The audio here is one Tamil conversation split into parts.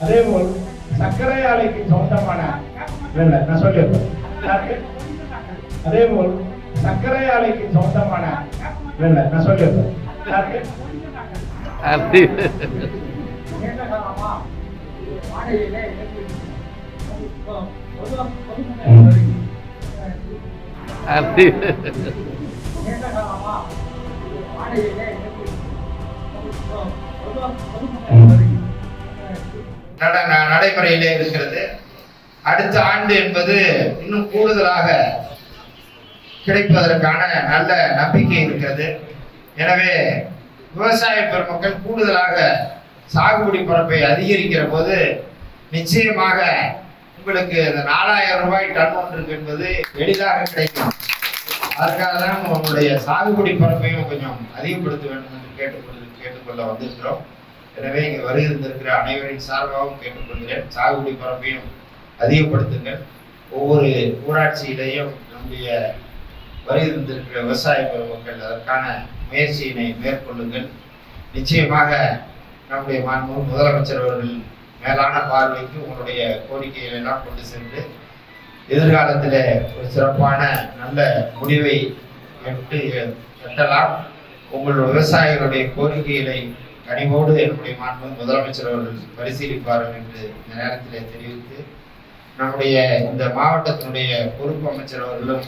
அதேபோல் சர்க்கரை ஆலைக்கு சொந்தமான நான் சொல்லிடுறேன். அதேபோல் சர்க்கரை ஆலைக்கு சொந்தமான நான் சொல்லிடுறேன். நடைமுறையிலே இருக்கிறது. அடுத்த ஆண்டு என்பது இன்னும் கூடுதலாக கிடைப்பதற்கான நல்ல நம்பிக்கை இருக்கிறது. எனவே விவசாய பெருமக்கள் கூடுதலாக சாகுபடி பரப்பை அதிகரிக்கிற போது நிச்சயமாக உங்களுக்கு இந்த 4000 ரூபாய் டன் ஒன்றுக்கு என்பது எளிதாக கிடைக்கும். அதற்காக தான் உங்களுடைய சாகுபடி பரப்பையும் கொஞ்சம் அதிகப்படுத்த வேண்டும் என்று கேட்டுக்கொள்ள வந்திருக்கிறோம். எனவே இங்கே வருகின்ற அனைவரின் சார்பாகவும் கேட்டுக்கொள்கிறேன், சாகுபடி பரப்பையும் அதிகப்படுத்துங்கள். ஒவ்வொரு ஊராட்சியிலையும் நம்முடைய வருகின்ற விவசாய பெருமக்கள் அதற்கான முயற்சியினை மேற்கொள்ளுங்கள். நிச்சயமாக நம்முடைய மாண்புமிகு முதலமைச்சர் அவர்கள் மேலான பார்வைக்கு உங்களுடைய கோரிக்கைகளை எல்லாம் கொண்டு சென்று எதிர்காலத்தில் ஒரு சிறப்பான நல்ல முடிவை எட்டலாம். உங்களுடைய விவசாயிகளுடைய கோரிக்கைகளை கனிவோடு என்னுடைய மாண்புமிகு முதலமைச்சர் அவர்கள் பரிசீலிப்பார்கள் என்று இந்த நேரத்தில் தெரிவித்து, நம்முடைய இந்த மாவட்டத்தினுடைய பொறுப்பு அமைச்சர் அவர்களும்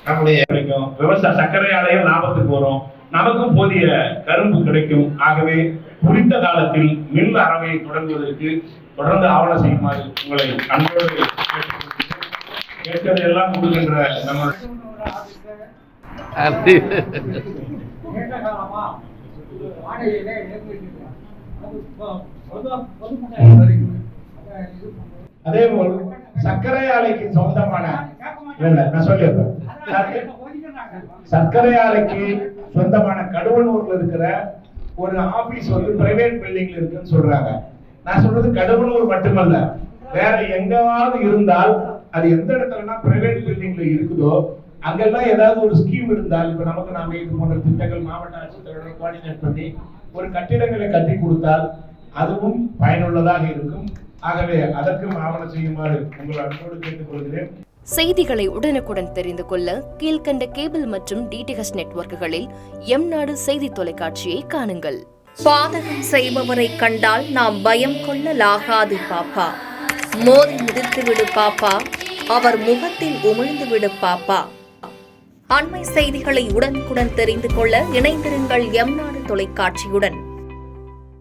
நம்முடைய விவசாய சர்க்கரை ஆலையும் லாபத்துக்கு வரும், நமக்கும் போதிய கரும்பு கிடைக்கும். ஆகவே குறித்த காலத்தில் மில் அறவையை தொடங்குவதற்கு தொடர்ந்து ஆவணம் செய்யுமாறு உங்களை அன்போடு கேட்கறதெல்லாம் கொடுக்கின்ற நம்ம அதேபோல் சர்க்கரை ஆலைக்கு சொந்தமான நான் சொல்லிடுறேன். சர்க்கரை ஆலைக்கு சொந்தமான கடவுளூர்ல இருக்கிற ஒரு ஆபீஸ் வந்து பிரைவேட் பில்டிங்ல இருக்குன்னு சொல்றாங்க. நான் சொல்றது கடவுளூர் மட்டுமல்ல, வேற எங்காவது இருந்தால் அது எந்த இடத்துலனா பிரைவேட் பில்டிங்ல இருக்குதோ அங்கெல்லாம் ஏதாவது ஒரு ஸ்கீம் இருந்தால், இப்ப நமக்கு நாம இது போன்ற திட்டங்கள் மாவட்ட ஆட்சித்தலைவரை கோஆர்டினேட் பண்ணி ஒரு கட்டிடங்களை கட்டி கொடுத்தால் அதுவும் பயனுள்ளதாக இருக்கும். ஆகவே அதற்கும் ஆவணம் செய்யுமாறு உங்கள் அன்போடு கேட்டுக்கொள்கிறேன். செய்திகளை உடனுக்குடன் தெரிந்து கொள்ள கீழ்கண்ட கேபிள் மற்றும் டிடிஹெச் நெட்வொர்க்குகளில் எம்நாடு செய்தி தொலைக்காட்சியை காணுங்கள். பாதகம் செய்பவரை கண்டால் நாம் பயம் கொள்ளலாகாது பாப்பா. மோதி மிதித்துவிடு பாப்பா, அவர் முகத்தில் உமிழ்ந்துவிடு பாப்பா. அண்மை செய்திகளை உடனுக்குடன் தெரிந்து கொள்ள இணைந்திருங்கள் எம்நாடு தொலைக்காட்சியுடன்.